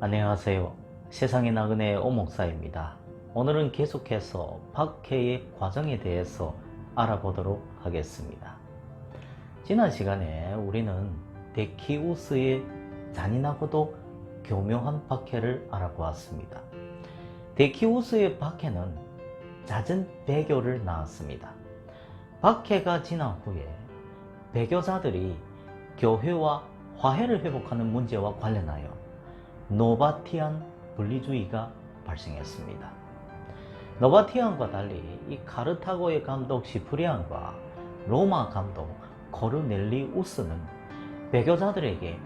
안녕하세요. 세상의 나그네 오목사입니다. 오늘은 계속해서 박해의 과정에 대해서 알아보도록 하겠습니다. 지난 시간에 우리는 데키우스의 잔인하고도 교묘한 박해를 알아보았습니다. 데키우스의 박해는 잦은 배교를 낳았습니다. 박해가 지난 후에 배교자들이 교회와 화해를 회복하는 문제와 관련하여 노바티안 분리주의가 발생했습니다. 노바티안과 달리 이 카르타고의 감독 시프리안과 로마 감독 코르넬리우스는 배교자들에게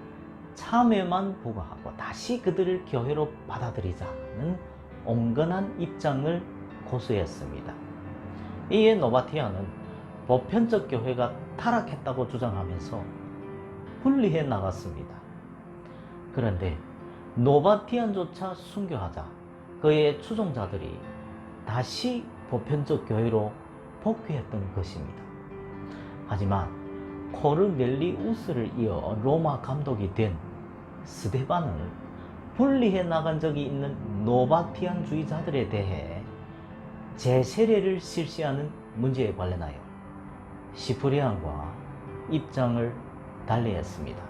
참회만 부과하고 다시 그들을 교회로 받아들이자는 온건한 입장을 고수했습니다. 이에 노바티안은 보편적 교회가 타락했다고 주장하면서 분리해 나갔습니다. 그런데 노바티안조차 순교하자 그의 추종자들이 다시 보편적 교회로 복귀했던 것입니다. 하지만 코르넬리우스를 이어 로마 감독이 된 스데반은 분리해 나간 적이 있는 노바티안주의자들에 대해 재세례를 실시하는 문제에 관련하여 시프리안과 입장을 달리했습니다.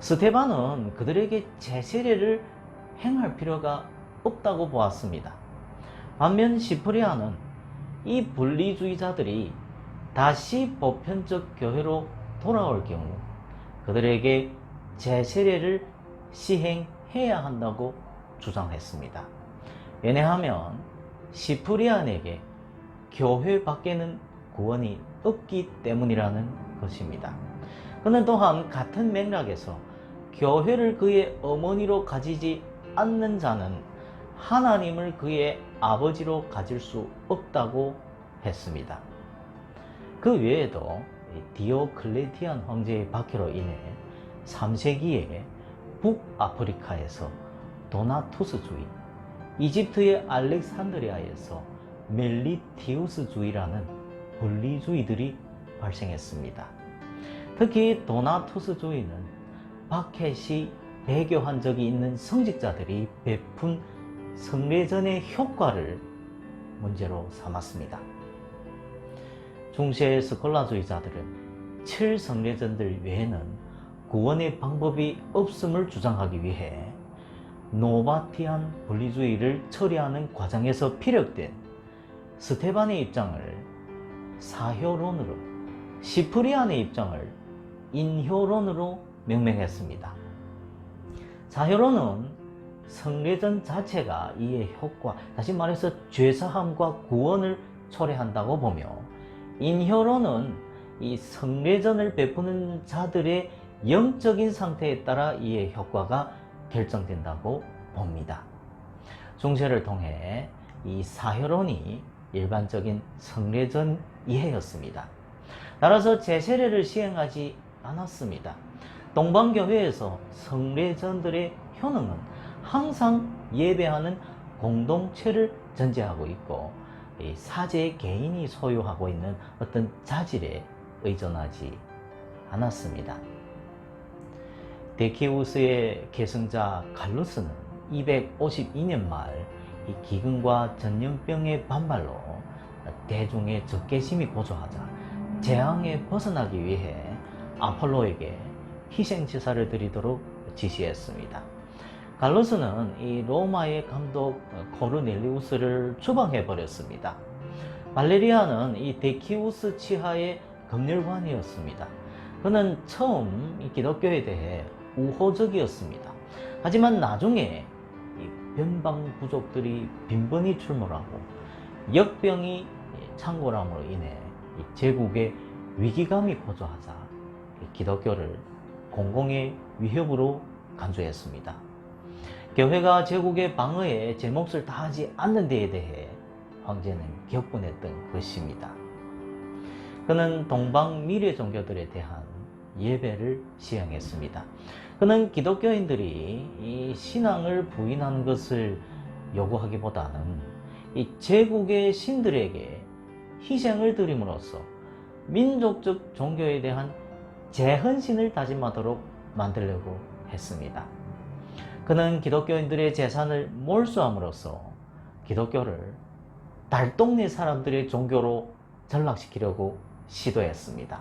스데반은 그들에게 재세례를 행할 필요가 없다고 보았습니다. 반면 시프리안은 이 분리주의자들이 다시 보편적 교회로 돌아올 경우 그들에게 재세례를 시행해야 한다고 주장했습니다. 왜냐하면 시프리안에게 교회 밖에는 구원이 없기 때문이라는 것입니다. 그는 또한 같은 맥락에서 교회를 그의 어머니로 가지지 않는 자는 하나님을 그의 아버지로 가질 수 없다고 했습니다. 그 외에도 디오클레티안 황제의 박해로 인해 3세기에 북아프리카에서 도나투스주의, 이집트의 알렉산드리아에서 멜리티우스주의라는 분리주의들이 발생했습니다. 특히 도나투스주의는 박해 시 배교한 적이 있는 성직자들이 베푼 성례전의 효과를 문제로 삼았습니다. 중세 스콜라주의자들은 7성례전들 외에는 구원의 방법이 없음을 주장하기 위해 노바티안 분리주의를 처리하는 과정에서 피력된 스테반의 입장을 사효론으로, 시프리안의 입장을 인효론으로 명명했습니다. 사효론은 성례전 자체가 이의 효과, 다시 말해서 죄사함과 구원을 초래한다고 보며, 인효론은 이 성례전을 베푸는 자들의 영적인 상태에 따라 이의 효과가 결정된다고 봅니다. 중세를 통해 이 사효론이 일반적인 성례전 이해였습니다. 따라서 재세례를 시행하지 않았습니다. 동방교회에서 성례전들의 효능은 항상 예배하는 공동체를 전제하고 있고 사제 개인이 소유하고 있는 어떤 자질에 의존하지 않았습니다. 데키우스의 계승자 갈루스는 252년 말 이 기근과 전염병의 반발로 대중의 적개심이 고조하자 재앙에 벗어나기 위해 아폴로에게 희생제사를 드리도록 지시했습니다. 갈루스는 이 로마의 감독 코르넬리우스를 추방해 버렸습니다. 발레리아는 이 데키우스 치하의 검열관이었습니다. 그는 처음 이 기독교에 대해 우호적이었습니다. 하지만 나중에 이 변방 부족들이 빈번히 출몰하고 역병이 창궐함으로 인해 이 제국의 위기감이 고조하자 기독교를 공공의 위협으로 간주했습니다. 교회가 제국의 방어에 제 몫을 다하지 않는 데에 대해 황제는 격분했던 것입니다. 그는 동방 미래 종교들에 대한 예배를 시행했습니다. 그는 기독교인들이 이 신앙을 부인하는 것을 요구하기보다는 이 제국의 신들에게 희생을 드림으로써 민족적 종교에 대한 재헌신을 다짐하도록 만들려고 했습니다. 그는 기독교인들의 재산을 몰수함으로써 기독교를 달동네 사람들의 종교로 전락시키려고 시도했습니다.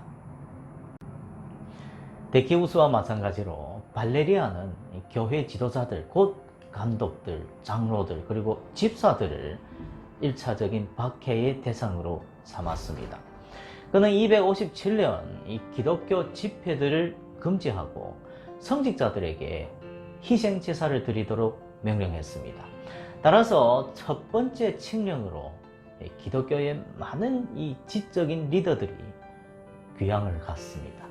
데키우스와 마찬가지로 발레리아는 교회 지도자들, 곧 감독들, 장로들, 그리고 집사들을 1차적인 박해의 대상으로 삼았습니다. 그는 257년 이 기독교 집회들을 금지하고 성직자들에게 희생 제사를 드리도록 명령했습니다. 따라서 첫 번째 칙령으로 기독교의 많은 이 지적인 리더들이 귀양을 갔습니다.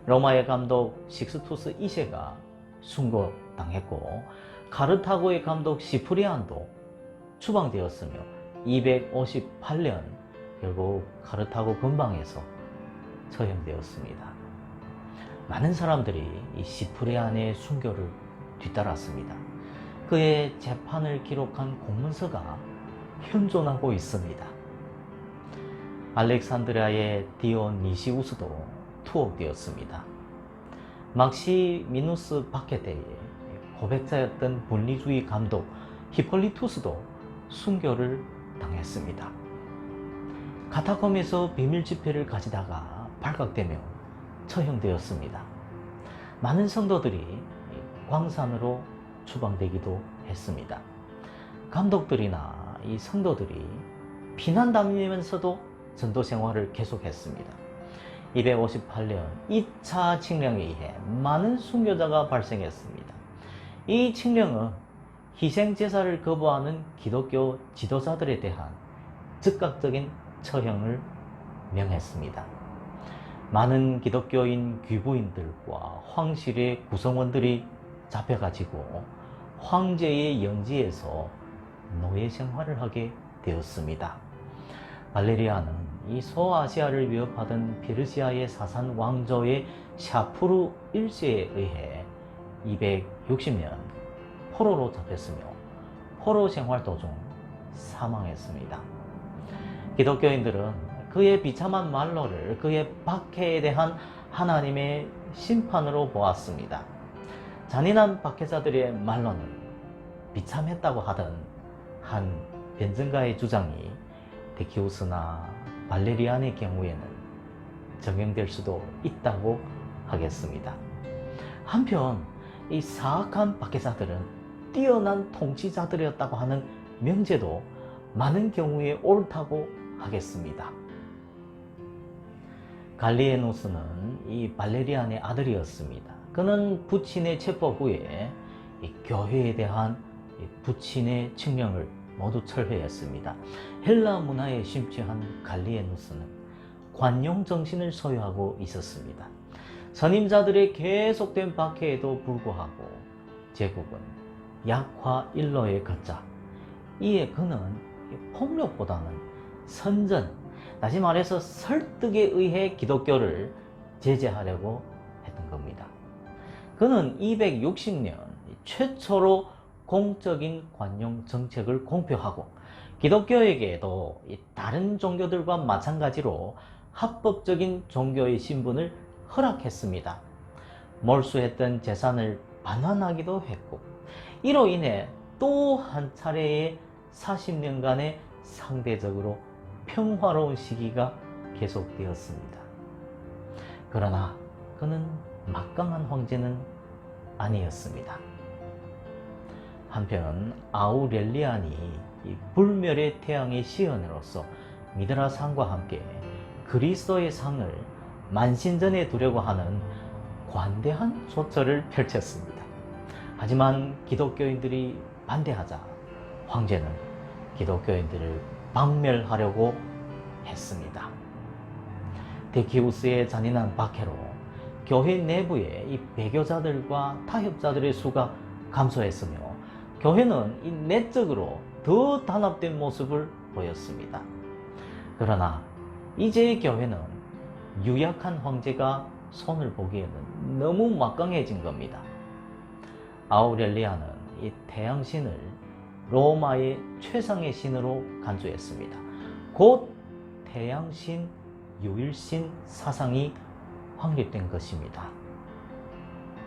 로마의 감독 식스투스 2세가 순고당했고 카르타고의 감독 시프리안도 추방되었으며 258년 결국 카르타고 근방에서 처형되었습니다. 많은 사람들이 이 시프리안의 순교를 뒤따랐습니다. 그의 재판을 기록한 공문서가 현존하고 있습니다. 알렉산드리아의 디오니시우스도 투옥되었습니다. 막시미누스 박해대의 고백자였던 분리주의 감독 히폴리투스도 순교를 당했습니다. 카타콤에서 비밀 집회를 가지다가 발각되며 처형되었습니다. 많은 성도들이 광산으로 추방되기도 했습니다. 감독들이나 이 성도들이 피난 다니면서도 전도 생활을 계속했습니다. 258년 2차 칙령에 의해 많은 순교자가 발생했습니다. 이 칙령은 희생제사를 거부하는 기독교 지도자들에 대한 즉각적인 처형을 명했습니다. 많은 기독교인 귀부인들과 황실의 구성원들이 잡혀가지고 황제의 영지에서 노예 생활을 하게 되었습니다. 발레리아는 이 소아시아를 위협하던 페르시아의 사산 왕조의 샤푸르 1세에 의해 260년 포로로 잡혔으며 포로 생활 도중 사망했습니다. 기독교인들은 그의 비참한 말로를 그의 박해에 대한 하나님의 심판으로 보았습니다. 잔인한 박해자들의 말로는 비참했다고 하던 한 변증가의 주장이 데키우스나 발레리안의 경우에는 적용될 수도 있다고 하겠습니다. 한편 이 사악한 박해자들은 뛰어난 통치자들이었다고 하는 명제도 많은 경우에 옳다고 하겠습니다. 갈리에누스는 이 발레리안의 아들이었습니다. 그는 부친의 체포 후에 이 교회에 대한 부친의 칙령을 모두 철회했습니다. 헬라 문화에 심취한 갈리에누스는 관용 정신을 소유하고 있었습니다. 선임자들의 계속된 박해에도 불구하고 제국은 약화 일로에 걷자 이에 그는 폭력보다는 선전, 다시 말해서 설득에 의해 기독교를 제재하려고 했던 겁니다. 그는 260년 최초로 공적인 관용 정책을 공표하고 기독교에게도 다른 종교들과 마찬가지로 합법적인 종교의 신분을 허락했습니다. 몰수했던 재산을 반환하기도 했고 이로 인해 또 한 차례의 40년간의 상대적으로 평화로운 시기가 계속되었습니다. 그러나 그는 막강한 황제는 아니었습니다. 한편 아우렐리안이 불멸의 태양의 시언으로서 미드라 상과 함께 그리스도의 상을 만신전에 두려고 하는 관대한 조처를 펼쳤습니다. 하지만 기독교인들이 반대하자 황제는 기독교인들을 박멸하려고 했습니다. 데키우스의 잔인한 박해로 교회 내부의 이 배교자들과 타협자들의 수가 감소했으며 교회는 이 내적으로 더 단합된 모습을 보였습니다. 그러나 이제 교회는 유약한 황제가 손을 보기에는 너무 막강해진 겁니다. 아우렐리아는 이 태양신을 로마의 최상의 신으로 간주했습니다. 곧 태양신, 유일신 사상이 확립된 것입니다.